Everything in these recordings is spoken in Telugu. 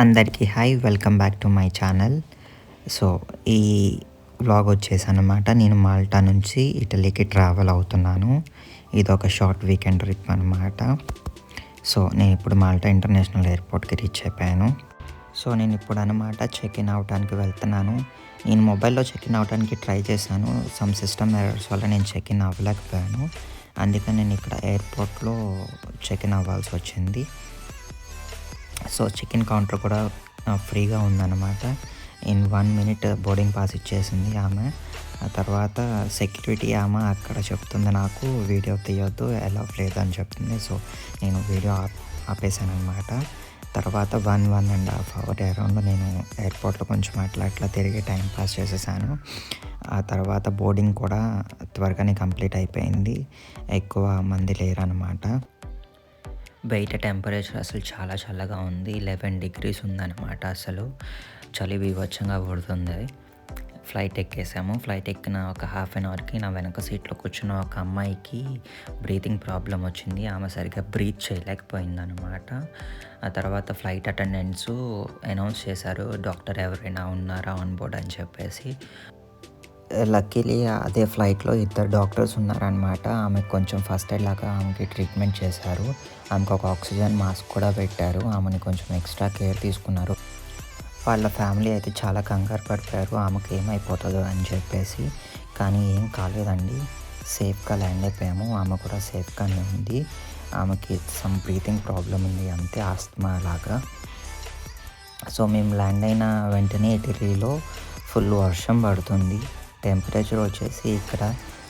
అందరికీ hi, welcome back to my channel. So ఈ వ్లాగ్ వచ్చేసనమాట, నేను మాల్టా నుంచి ఇటలీకి ట్రావెల్ అవుతున్నాను. ఇది ఒక షార్ట్ వీకెండ్ ట్రిప్ అనమాట. సో నేను ఇప్పుడు మాల్టా ఇంటర్నేషనల్ ఎయిర్పోర్ట్కి రీచ్ అయిపోయాను. సో నేను ఇప్పుడు అనమాట చెక్ ఇన్ అవడానికి వెళ్తున్నాను. నేను మొబైల్లో చెక్ ఇన్ అవడానికి ట్రై చేశాను. సమ్ సిస్టమ్ ఎర్రర్స్ వల్ల నేను చెక్ ఇన్ అవ్వలేకపోయాను. అందుకని నేను ఇక్కడ ఎయిర్పోర్ట్లో చెక్ ఇన్ అవ్వాల్సి వచ్చింది. సో చెక్ ఇన్ కౌంటర్ కూడా ఫ్రీగా ఉందన్నమాట. ఇన్ 1 minute బోర్డింగ్ పాస్ ఇచ్చేసింది ఆమె. ఆ తర్వాత సెక్యూరిటీ ఆమె అక్కడ చెప్తుంది, నాకు వీడియో తీయొద్దు, అలౌ లేదని చెప్తుంది. సో నేను వీడియో ఆపేసాను అనమాట. తర్వాత 1.5 hour అరౌండ్ నేను ఎయిర్పోర్ట్లో కొంచెం అట్లా తిరిగి టైం పాస్ చేసేసాను. ఆ తర్వాత బోర్డింగ్ కూడా త్వరగానే కంప్లీట్ అయిపోయింది. ఎక్కువ మంది లేరనమాట. బయట టెంపరేచర్ అసలు చాలా చల్లగా ఉంది. 11 degrees ఉందన్నమాట. అసలు చలి బీభత్సంగా పడుతుంది. ఫ్లైట్ ఎక్కేసాము. ఫ్లైట్ ఎక్కిన ఒక 1/2 hourకి నా వెనక సీట్లో కూర్చున్న ఒక అమ్మాయికి బ్రీతింగ్ ప్రాబ్లం వచ్చింది. ఆమె సరిగ్గా బ్రీత్ చేయలేకపోయిందనమాట. ఆ తర్వాత ఫ్లైట్ అటెండెంట్స్ అనౌన్స్ చేశారు, డాక్టర్ ఎవరైనా ఉన్నారా ఆన్ బోర్డ్ అని చెప్పేసి. లక్కీలీ అదే ఫ్లైట్లో 2 డాక్టర్స్ ఉన్నారనమాట. ఆమెకు కొంచెం ఫస్ట్ ఎయిడ్ లాగా ఆమెకి ట్రీట్మెంట్ చేశారు. ఆమెకు ఒక ఆక్సిజన్ మాస్క్ కూడా పెట్టారు. ఆమెని కొంచెం ఎక్స్ట్రా కేర్ తీసుకున్నారు. వాళ్ళ ఫ్యామిలీ అయితే చాలా కంగారు పడిపోయారు, ఆమెకు ఏమైపోతుందో అని చెప్పేసి. కానీ ఏం కాలేదండి, సేఫ్గా ల్యాండ్ అయిపోయాము. ఆమె కూడా సేఫ్గానే ఉంది. ఆమెకి సమ్ బ్రీతింగ్ ప్రాబ్లం ఉంది అంతే, ఆస్తమా లాగా. సో మేము ల్యాండ్ అయిన వెంటనే ఇటలీలో ఫుల్ వర్షం పడుతుంది. టెంపరేచర్ వచ్చేసి ఇక్కడ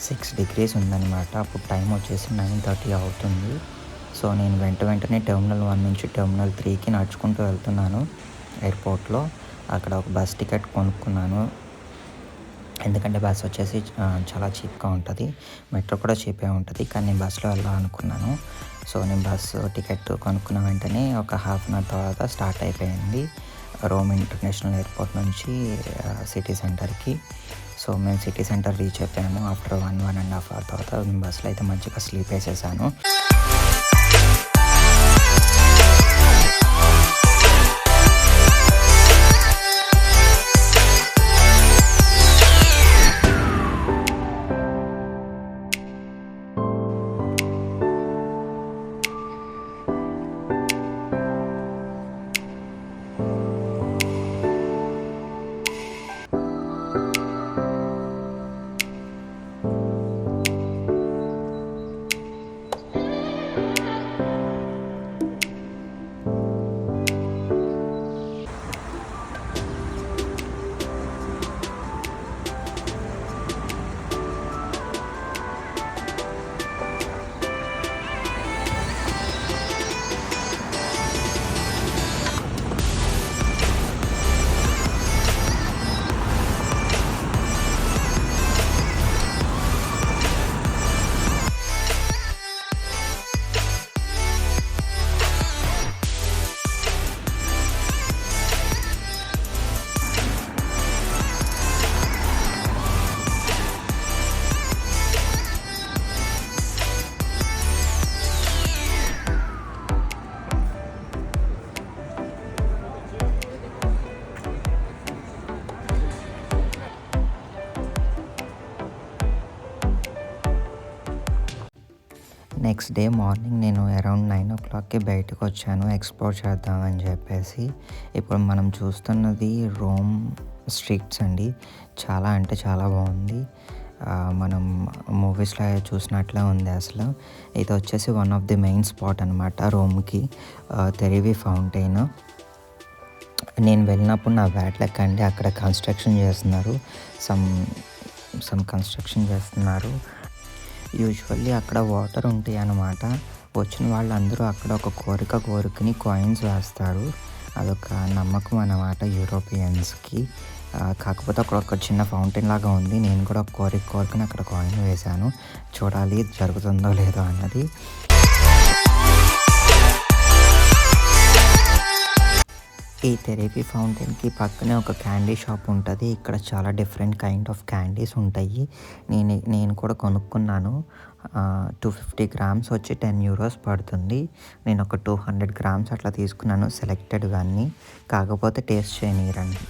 6 degrees ఉందన్నమాట. అప్పుడు టైం వచ్చేసి 9:30 అవుతుంది. సో నేను వెంటనే టెర్మినల్ 1 నుంచి టెర్మినల్ 3కి నడుచుకుంటూ వెళ్తున్నాను. ఎయిర్పోర్ట్లో అక్కడ ఒక బస్ టికెట్ కొనుక్కున్నాను. ఎందుకంటే బస్ వచ్చేసి చాలా చీప్గా ఉంటుంది. మెట్రో కూడా చీప్గా ఉంటుంది, కానీ నేను బస్సులో వెళ్ళాలనుకున్నాను. సో నేను బస్సు టికెట్ కొనుక్కున్న వెంటనే ఒక 1/2 hour తర్వాత స్టార్ట్ అయిపోయింది రోమ్ ఇంటర్నేషనల్ ఎయిర్పోర్ట్ నుంచి సిటీ సెంటర్కి. సో మేము సిటీ సెంటర్ రీచ్ అయిపోయాము. ఆఫ్టర్ 1.5 hour తర్వాత నేను బస్సులో అయితే మంచిగా స్లీప్ వేసేసాను. నెక్స్ట్ డే మార్నింగ్ నేను అరౌండ్ 9 o'clockకి బయటకు వచ్చాను ఎక్స్ప్లోర్ చేద్దామని చెప్పేసి. ఇప్పుడు మనం చూస్తున్నది రోమ్ స్ట్రీట్స్ అండి. చాలా అంటే చాలా బాగుంది. మనం మూవీస్లో చూసినట్లే ఉంది అసలు. ఇది వచ్చేసి one of the main spot అనమాట రోమ్కి, తెరివి ఫౌంటైన్. నేను వెళ్ళినప్పుడు నా బ్యాడ్ లక్ అండి, అక్కడ కన్స్ట్రక్షన్ చేస్తున్నారు. సమ్ కన్స్ట్రక్షన్ చేస్తున్నారు. యూజువల్లీ అక్కడ వాటర్ ఉంటాయి అన్నమాట. వచ్చిన వాళ్ళందరూ అక్కడ ఒక కోరుకుని కాయిన్స్ వేస్తారు. అదొక నమ్మకం అన్నమాట యూరోపియన్స్కి. కాకపోతే అక్కడ ఒక చిన్న ఫౌంటైన్ లాగా ఉంది. నేను కూడా కోరుకుని అక్కడ కాయిన్ వేశాను. చూడాలి జరుగుతుందో లేదో అన్నది. ఈ తెరేపీ ఫౌంటైన్కి పక్కనే ఒక క్యాండీ షాప్ ఉంటుంది. ఇక్కడ చాలా డిఫరెంట్ కైండ్ ఆఫ్ క్యాండీస్ ఉంటాయి. నేను కూడా కొనుక్కున్నాను. 250 గ్రామ్స్ వచ్చి €10 పడుతుంది. నేను ఒక 200 గ్రామ్స్ అట్లా తీసుకున్నాను సెలెక్టెడ్‌వన్నీ. కాకపోతే టేస్ట్ చేయనీయరండి.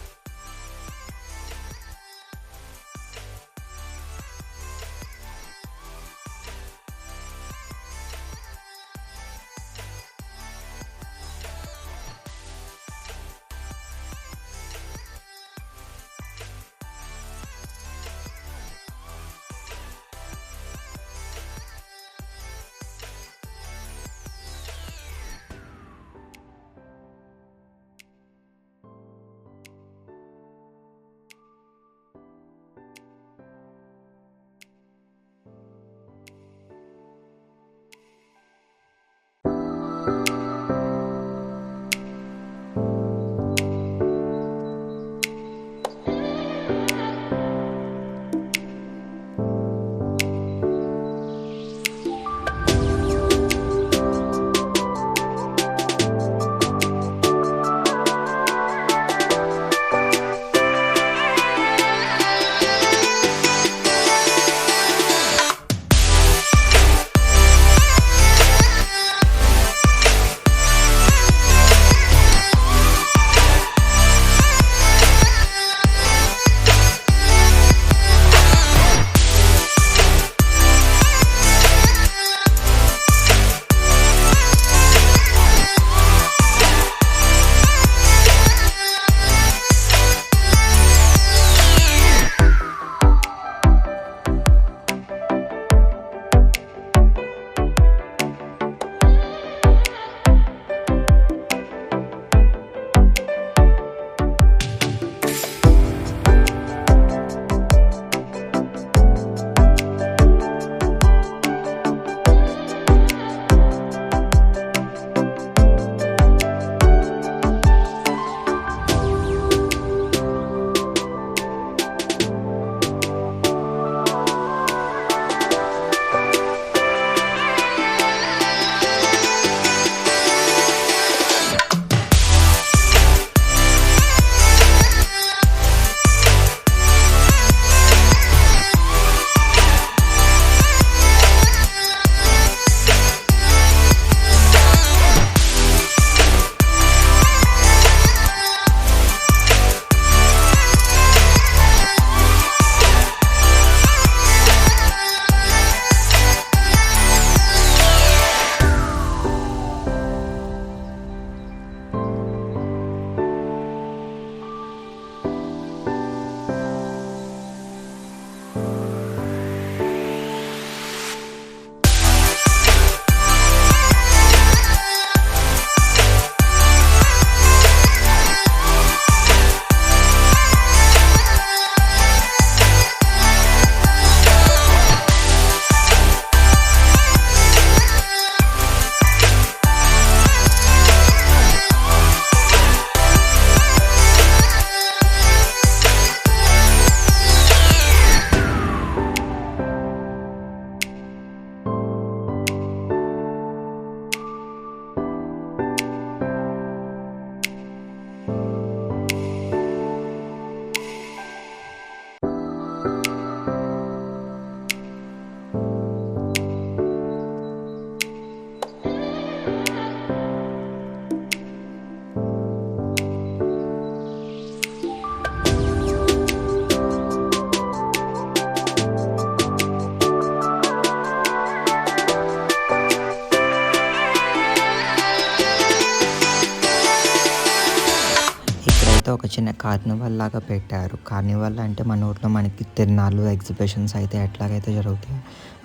ఒక చిన్న కార్నివాల్ లాగా పెట్టారు. కార్నివాల్ అంటే మన ఊర్లో మనకి తిరునాళ్ళు, ఎగ్జిబిషన్స్ అయితే ఎట్లాగైతే జరుగుతాయో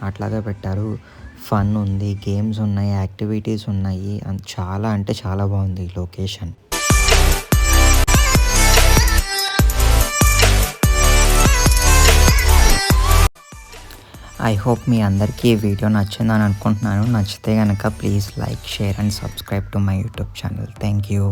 అట్లాగే పెట్టారు. ఫన్ ఉంది, గేమ్స్ ఉన్నాయి, యాక్టివిటీస్ ఉన్నాయి. చాలా అంటే చాలా బాగుంది ఈ లొకేషన్. ఐ హోప్ మీ అందరికీ ఈ వీడియో నచ్చిందని అనుకుంటున్నాను. నచ్చితే కనుక please like, share and subscribe to my YouTube channel. Thank you.